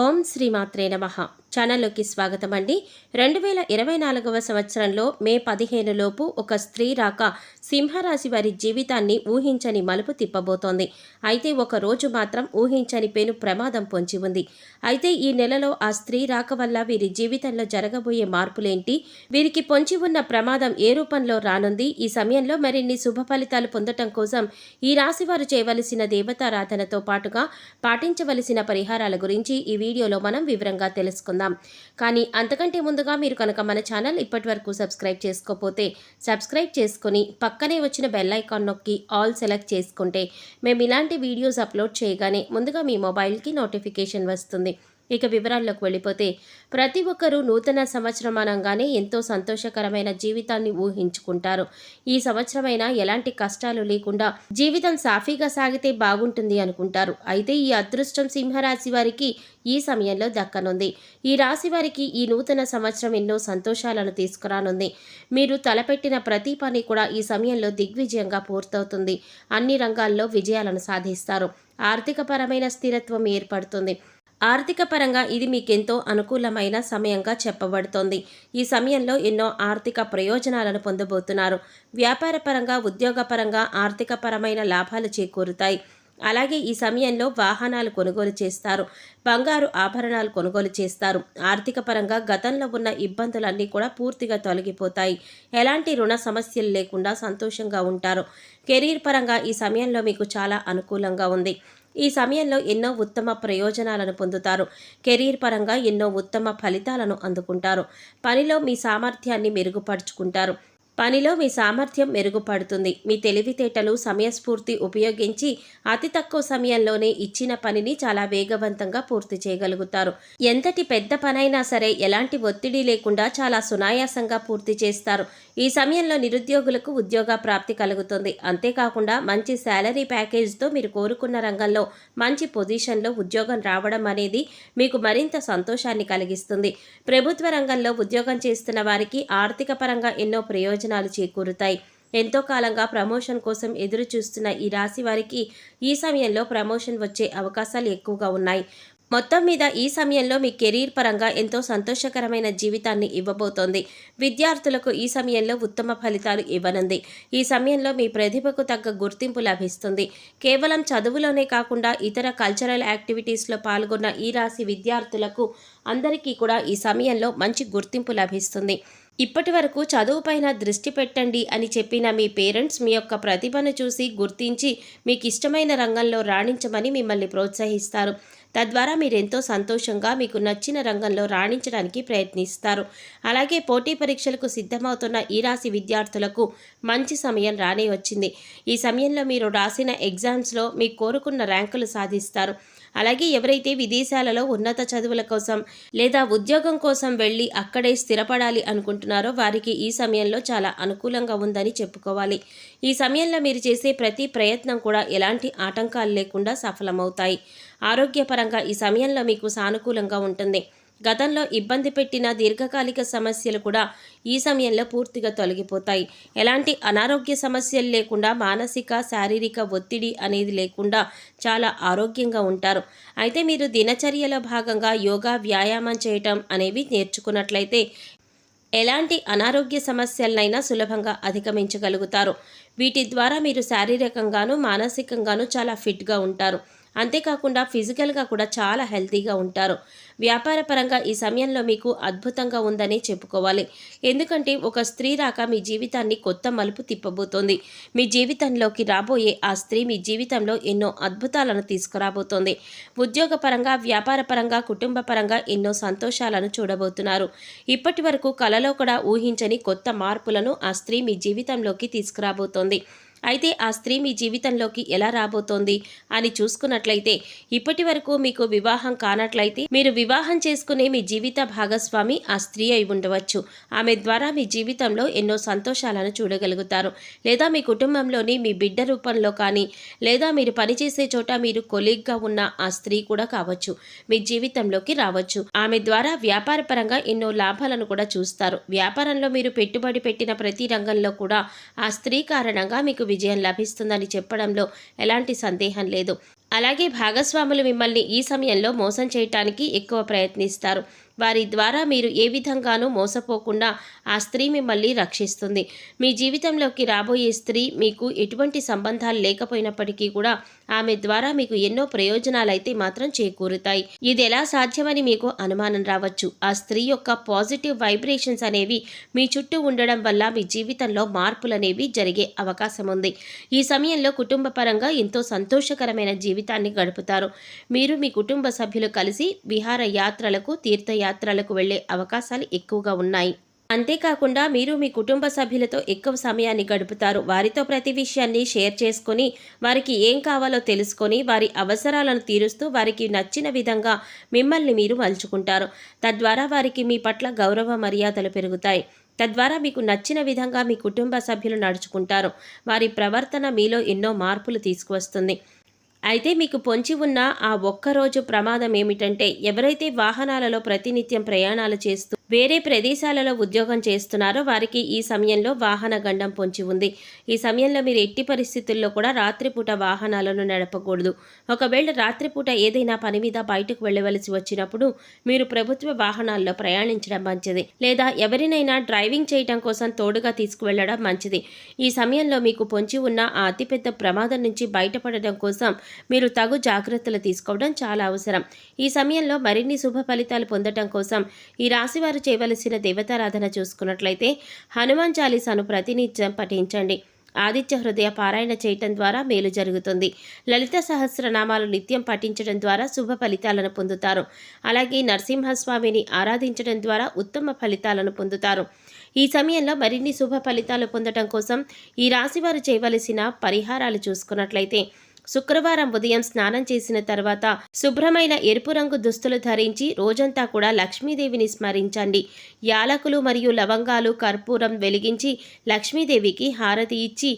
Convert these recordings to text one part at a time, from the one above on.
ఓం శ్రీ మాత్రే నమః. ఛానల్లోకి స్వాగతం అండి. 2024వ సంవత్సరంలో మే 15 లోపు ఒక స్త్రీ రాక సింహరాశి వారి జీవితాన్ని ఊహించని మలుపు తిప్పబోతోంది. అయితే ఒక రోజు మాత్రం ఊహించని పెను ప్రమాదం పొంచి ఉంది. అయితే ఈ నెలలో ఆ స్త్రీ రాక వల్ల వీరి జీవితంలో జరగబోయే మార్పులేంటి, వీరికి పొంచి ఉన్న ప్రమాదం ఏ రూపంలో రానుంది, ఈ సమయంలో మరిన్ని శుభ ఫలితాలు పొందటం కోసం ఈ రాశి వారు చేయవలసిన దేవతారాధనతో పాటుగా పాటించవలసిన పరిహారాల గురించి ఈ వీడియోలో మనం వివరంగా తెలుసుకుందాం. కానీ అంతకంటే ముందుగా మీరు కనుక మన ఛానల్ ఇప్పటివరకు సబ్స్క్రైబ్ చేసుకోకపోతే సబ్స్క్రైబ్ చేసుకొని పక్కనే వచ్చిన బెల్ ఐకాన్ నొక్కి ఆల్ సెలెక్ట్ చేసుకుంటే మేము ఇలాంటి వీడియోస్ అప్లోడ్ చేయగానే ముందుగా మీ మొబైల్కి నోటిఫికేషన్ వస్తుంది. ఇక వివరాల్లోకి వెళ్ళిపోతే, ప్రతి ఒక్కరూ నూతన సంవత్సరం అనగానే ఎంతో సంతోషకరమైన జీవితాన్ని ఊహించుకుంటారు. ఈ సంవత్సరమైనా ఎలాంటి కష్టాలు లేకుండా జీవితం సాఫీగా సాగితే బాగుంటుంది అనుకుంటారు. అయితే ఈ అదృష్టం సింహరాశి వారికి ఈ సమయంలో దక్కనుంది. ఈ రాశి వారికి ఈ నూతన సంవత్సరం ఎన్నో సంతోషాలను తీసుకురానుంది. మీరు తలపెట్టిన ప్రతి పని కూడా ఈ సమయంలో దిగ్విజయంగా పూర్తవుతుంది. అన్ని రంగాల్లో విజయాలను సాధిస్తారు. ఆర్థికపరమైన స్థిరత్వం ఏర్పడుతుంది. ఆర్థిక పరంగా ఇది మీకెంతో అనుకూలమైన సమయంగా చెప్పబడుతోంది. ఈ సమయంలో ఎన్నో ఆర్థిక ప్రయోజనాలను పొందబోతున్నారు. వ్యాపారపరంగా, ఉద్యోగపరంగా ఆర్థికపరమైన లాభాలు చేకూరుతాయి. అలాగే ఈ సమయంలో వాహనాలు కొనుగోలు చేస్తారు, బంగారు ఆభరణాలు కొనుగోలు చేస్తారు. ఆర్థిక పరంగా గతంలో ఉన్న ఇబ్బందులన్నీ కూడా పూర్తిగా తొలగిపోతాయి. ఎలాంటి రుణ సమస్యలు లేకుండా సంతోషంగా ఉంటారు. కెరీర్ పరంగా ఈ సమయంలో మీకు చాలా అనుకూలంగా ఉంది. ఈ సమయంలో ఎన్నో ఉత్తమ ప్రయోజనాలను పొందుతారు. కెరీర్ పరంగా ఎన్నో ఉత్తమ ఫలితాలను అందుకుంటారు. పనిలో మీ సామర్థ్యాన్ని మెరుగుపరుచుకుంటారు. పనిలో మీ సామర్థ్యం మెరుగుపడుతుంది. మీ తెలివితేటలు, సమయస్ఫూర్తి ఉపయోగించి అతి తక్కువ సమయంలోనే ఇచ్చిన పనిని చాలా వేగవంతంగా పూర్తి చేయగలుగుతారు. ఎంతటి పెద్ద పనైనా సరే ఎలాంటి ఒత్తిడి లేకుండా చాలా సునాయాసంగా పూర్తి చేస్తారు. ఈ సమయంలో నిరుద్యోగులకు ఉద్యోగ ప్రాప్తి కలుగుతుంది. అంతేకాకుండా మంచి శాలరీ ప్యాకేజ్తో మీరు కోరుకున్న రంగంలో మంచి పొజిషన్లో ఉద్యోగం రావడం అనేది మీకు మరింత సంతోషాన్ని కలిగిస్తుంది. ప్రభుత్వ రంగంలో ఉద్యోగం చేస్తున్న వారికి ఆర్థిక పరంగా ఎన్నో ప్రయోజనాలు చేకూరుతాయి. ఎంతో కాలంగా ప్రమోషన్ కోసం ఎదురు చూస్తున్న ఈ రాశి వారికి ఈ సమయంలో ప్రమోషన్ వచ్చే అవకాశాలు ఎక్కువగా ఉన్నాయి. మొత్తం మీద ఈ సమయంలో మీ కెరీర్ పరంగా ఎంతో సంతోషకరమైన జీవితాన్ని ఇవ్వబోతోంది. విద్యార్థులకు ఈ సమయంలో ఉత్తమ ఫలితాలు ఇవ్వనుంది. ఈ సమయంలో మీ ప్రతిభకు తగ్గ గుర్తింపు లభిస్తుంది. కేవలం చదువులోనే కాకుండా ఇతర కల్చరల్ యాక్టివిటీస్లో పాల్గొన్న ఈ రాశి విద్యార్థులకు అందరికీ కూడా ఈ సమయంలో మంచి గుర్తింపు లభిస్తుంది. ఇప్పటి వరకు చదువుపైన దృష్టి పెట్టండి అని చెప్పిన మీ పేరెంట్స్ మీ యొక్క ప్రతిభను చూసి గుర్తించి మీకు ఇష్టమైన రంగంలో రాణించమని మిమ్మల్ని ప్రోత్సహిస్తారు. తద్వారా మీరెంతో సంతోషంగా మీకు నచ్చిన రంగంలో రాణించడానికి ప్రయత్నిస్తారు. అలాగే పోటీ పరీక్షలకు సిద్ధమవుతున్న ఈ రాశి విద్యార్థులకు మంచి సమయం రానే వచ్చింది. ఈ సమయంలో మీరు రాసిన ఎగ్జామ్స్లో మీకు కోరుకున్న ర్యాంకులు సాధిస్తారు. అలాగే ఎవరైతే విదేశాలలో ఉన్నత చదువుల కోసం లేదా ఉద్యోగం కోసం వెళ్ళి అక్కడే స్థిరపడాలి అనుకుంటున్నారో వారికి ఈ సమయంలో చాలా అనుకూలంగా ఉందని చెప్పుకోవాలి. ఈ సమయంలో మీరు చేసే ప్రతి ప్రయత్నం కూడా ఎలాంటి ఆటంకాలు లేకుండా సఫలమవుతాయి. ఆరోగ్యపరంగా ఈ సమయంలో మీకు సానుకూలంగా ఉంటుంది. గతంలో ఇబ్బంది పెట్టిన దీర్ఘకాలిక సమస్యలు కూడా ఈ సమయంలో పూర్తిగా తొలగిపోతాయి. ఎలాంటి అనారోగ్య సమస్యలు లేకుండా, మానసిక, శారీరక ఒత్తిడి అనేది లేకుండా చాలా ఆరోగ్యంగా ఉంటారు. అయితే మీరు దినచర్యలో భాగంగా యోగా, వ్యాయామం చేయటం అనేవి నేర్చుకున్నట్లయితే ఎలాంటి అనారోగ్య సమస్యలనైనా సులభంగా అధిగమించగలుగుతారు. వీటి ద్వారా మీరు శారీరకంగాను, మానసికంగాను చాలా ఫిట్గా ఉంటారు. అంతేకాకుండా ఫిజికల్గా కూడా చాలా హెల్తీగా ఉంటారు. వ్యాపార పరంగా ఈ సమయంలో మీకు అద్భుతంగా ఉందని చెప్పుకోవాలి. ఎందుకంటే ఒక స్త్రీ రాక మీ జీవితాన్ని కొత్త మలుపు తిప్పబోతోంది. మీ జీవితంలోకి రాబోయే ఆ స్త్రీ మీ జీవితంలో ఎన్నో అద్భుతాలను తీసుకురాబోతోంది. ఉద్యోగ పరంగా, వ్యాపార పరంగా, కుటుంబ పరంగా ఎన్నో సంతోషాలను చూడబోతున్నారు. ఇప్పటి వరకు కలలో కూడా ఊహించని కొత్త మార్పులను ఆ స్త్రీ మీ జీవితంలోకి తీసుకురాబోతోంది. అయితే ఆ స్త్రీ మీ జీవితంలోకి ఎలా రాబోతోంది అని చూసుకున్నట్లయితే, ఇప్పటి వరకు మీకు వివాహం కానట్లయితే మీరు వివాహం చేసుకునే మీ జీవిత భాగస్వామి ఆ స్త్రీ అయి ఉండవచ్చు. ఆమె ద్వారా మీ జీవితంలో ఎన్నో సంతోషాలను చూడగలుగుతారు. లేదా మీ కుటుంబంలోని మీ బిడ్డ రూపంలో కానీ, లేదా మీరు పనిచేసే చోట మీరు కొలీగ్గా ఉన్న ఆ స్త్రీ కూడా కావచ్చు, మీ జీవితంలోకి రావచ్చు. ఆమె ద్వారా వ్యాపార పరంగా ఎన్నో లాభాలను కూడా చూస్తారు. వ్యాపారంలో మీరు పెట్టుబడి పెట్టిన ప్రతి రంగంలో కూడా ఆ స్త్రీ కారణంగా మీకు విజయం లభిస్తుందని చెప్పడంలో ఎలాంటి సందేహం లేదు. అలాగే భాగస్వాములు మిమ్మల్ని ఈ సమయంలో మోసం చేయటానికి ఎక్కువ ప్రయత్నిస్తారు. వారి ద్వారా మీరు ఏ విధంగానూ మోసపోకుండా ఆ స్త్రీ మిమ్మల్ని రక్షిస్తుంది. మీ జీవితంలోకి రాబోయే స్త్రీ మీకు ఎటువంటి సంబంధాలు లేకపోయినప్పటికీ కూడా ఆమె ద్వారా మీకు ఎన్నో ప్రయోజనాలైతే మాత్రం చేకూరుతాయి. ఇది ఎలా సాధ్యమని మీకు అనుమానం రావచ్చు. ఆ స్త్రీ యొక్క పాజిటివ్ వైబ్రేషన్స్ అనేవి మీ చుట్టూ ఉండడం వల్ల మీ జీవితంలో మార్పులనేవి జరిగే అవకాశం ఉంది. ఈ సమయంలో కుటుంబ పరంగా ఎంతో సంతోషకరమైన జీవితాన్ని గడుపుతారు. మీరు మీ కుటుంబ సభ్యులు కలిసి విహార యాత్రలకు, తీర్థయాత్రలకు వెళ్లే అవకాశాలు ఎక్కువగా ఉన్నాయి. అంతేకాకుండా మీరు మీ కుటుంబ సభ్యులతో ఎక్కువ సమయాన్ని గడుపుతారు. వారితో ప్రతి విషయాన్ని షేర్ చేసుకొని, వారికి ఏం కావాలో తెలుసుకొని, వారి అవసరాలను తీరుస్తూ వారికి నచ్చిన విధంగా మిమ్మల్ని మీరు మలుచుకుంటారు. తద్వారా వారికి మీ పట్ల గౌరవ మర్యాదలు పెరుగుతాయి. తద్వారా మీకు నచ్చిన విధంగా మీ కుటుంబ సభ్యులు నడుచుకుంటారు. వారి ప్రవర్తన మీలో ఎన్నో మార్పులు తీసుకువస్తుంది. అయితే మీకు పొంచి ఉన్న ఆ ఒక్కరోజు ప్రమాదం ఏమిటంటే, ఎవరైతే వాహనాలలో ప్రతినిత్యం ప్రయాణాలు చేస్తూ వేరే ప్రదేశాలలో ఉద్యోగం చేస్తున్నారో వారికి ఈ సమయంలో వాహన గండం పొంచి ఉంది. ఈ సమయంలో మీరు ఎట్టి పరిస్థితుల్లో కూడా రాత్రిపూట వాహనాలను నడపకూడదు. ఒకవేళ రాత్రిపూట ఏదైనా పని మీద బయటకు వెళ్ళవలసి వచ్చినప్పుడు మీరు ప్రభుత్వ వాహనాల్లో ప్రయాణించడం మంచిది. లేదా ఎవరినైనా డ్రైవింగ్ చేయడం కోసం తోడుగా తీసుకువెళ్లడం మంచిది. ఈ సమయంలో మీకు పొంచి ఉన్న ఆ అతిపెద్ద ప్రమాదం నుంచి బయటపడడం కోసం మీరు తగు జాగ్రత్తలు తీసుకోవడం చాలా అవసరం. ఈ సమయంలో మరిన్ని శుభ ఫలితాలు పొందడం కోసం ఈ రాశివారు చేయవలసిన దేవతారాధన చూసుకున్నట్లయితే హనుమాన్ చాలీసాను ప్రతినిత్యం పఠించండి. ఆదిత్య హృదయ పారాయణ చేయటం ద్వారా మేలు జరుగుతుంది. లలిత సహస్రనామాలు నిత్యం పఠించడం ద్వారా శుభ ఫలితాలను పొందుతారు. అలాగే నరసింహస్వామిని ఆరాధించడం ద్వారా ఉత్తమ ఫలితాలను పొందుతారు. ఈ సమయంలో మరిన్ని శుభ ఫలితాలు పొందడం కోసం ఈ రాశివారు చేయవలసిన పరిహారాలు చూసుకున్నట్లయితే, శుక్రవారం ఉదయం స్నానం చేసిన తర్వాత శుభ్రమైన ఎరుపు రంగు దుస్తులు ధరించి రోజంతా కూడా లక్ష్మీదేవిని స్మరించండి. యాలకులు మరియు లవంగాలు, కర్పూరం వెలిగించి లక్ష్మీదేవికి హారతి ఇచ్చి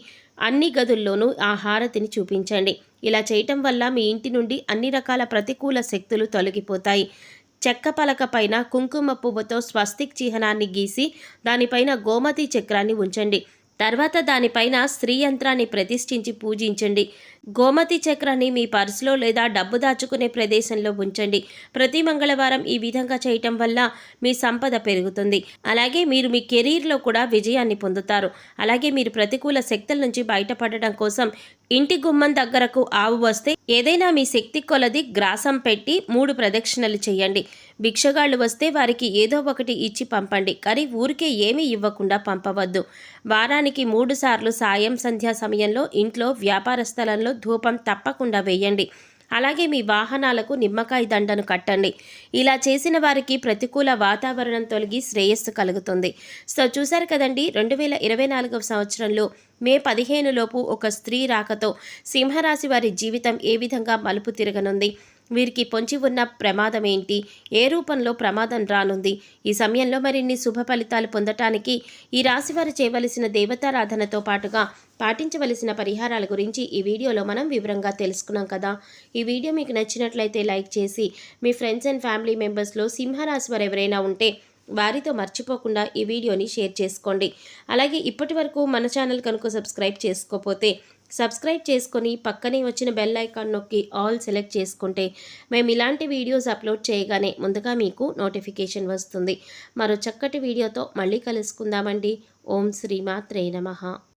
అన్ని గదుల్లోనూ ఆ హారతిని చూపించండి. ఇలా చేయటం వల్ల మీ ఇంటి నుండి అన్ని రకాల ప్రతికూల శక్తులు తొలగిపోతాయి. చెక్క పలక పైన కుంకుమ పువ్వుతో స్వస్తిక్ చిహ్నాన్ని గీసి దానిపైన గోమతి చక్రాన్ని ఉంచండి. తర్వాత దానిపైన స్త్రీ యంత్రాన్ని ప్రతిష్ఠించి పూజించండి. గోమతి చక్రాన్ని మీ పర్సులో లేదా డబ్బు దాచుకునే ప్రదేశంలో ఉంచండి. ప్రతి మంగళవారం ఈ విధంగా చేయటం వల్ల మీ సంపద పెరుగుతుంది. అలాగే మీరు మీ కెరీర్లో కూడా విజయాన్ని పొందుతారు. అలాగే మీరు ప్రతికూల శక్తుల నుంచి బయటపడడం కోసం ఇంటి గుమ్మం దగ్గరకు ఆవు వస్తే ఏదైనా మీ శక్తి కొలది గ్రాసం పెట్టి 3 ప్రదక్షిణలు చేయండి. భిక్షగాళ్ళు వస్తే వారికి ఏదో ఒకటి ఇచ్చి పంపండి. కానీ ఊరికే ఏమీ ఇవ్వకుండా పంపవద్దు. వారానికి 3 సార్లు సాయం సంధ్యా సమయంలో ఇంట్లో, వ్యాపార స్థలంలో ధూపం తప్పకుండా వేయండి. అలాగే మీ వాహనాలకు నిమ్మకాయ దండను కట్టండి. ఇలా చేసిన వారికి ప్రతికూల వాతావరణం తొలగి శ్రేయస్సు కలుగుతుంది. సో చూశారు కదండి, 2024వ సంవత్సరంలో మే 15 లోపు ఒక స్త్రీ రాకతో సింహరాశి వారి జీవితం ఏ విధంగా మలుపు తిరగనుంది, వీరికి పొంచి ఉన్న ప్రమాదం ఏంటి, ఏ రూపంలో ప్రమాదం రానుంది, ఈ సమయంలో మరిన్ని శుభ ఫలితాలు పొందటానికి ఈ రాశివారు చేయవలసిన దేవతారాధనతో పాటుగా పాటించవలసిన పరిహారాల గురించి ఈ వీడియోలో మనం వివరంగా తెలుసుకున్నాం కదా. ఈ వీడియో మీకు నచ్చినట్లయితే లైక్ చేసి మీ ఫ్రెండ్స్ అండ్ ఫ్యామిలీ మెంబర్స్లో సింహరాశి వారు ఎవరైనా ఉంటే వారితో మర్చిపోకుండా ఈ వీడియోని షేర్ చేసుకోండి. అలాగే ఇప్పటి వరకు మన ఛానల్ కనుక సబ్స్క్రైబ్ చేసుకోకపోతే సబ్స్క్రైబ్ చేసుకొని పక్కనే వచ్చిన బెల్ ఐకాన్ నొక్కి ఆల్ సెలెక్ట్ చేసుకుంటే మేము ఇలాంటి వీడియోస్ అప్లోడ్ చేయగానే ముందుగా మీకు నోటిఫికేషన్ వస్తుంది. మరో చక్కటి వీడియోతో మళ్ళీ కలుసుకుందామండి. ఓం శ్రీమాత్రే నమః.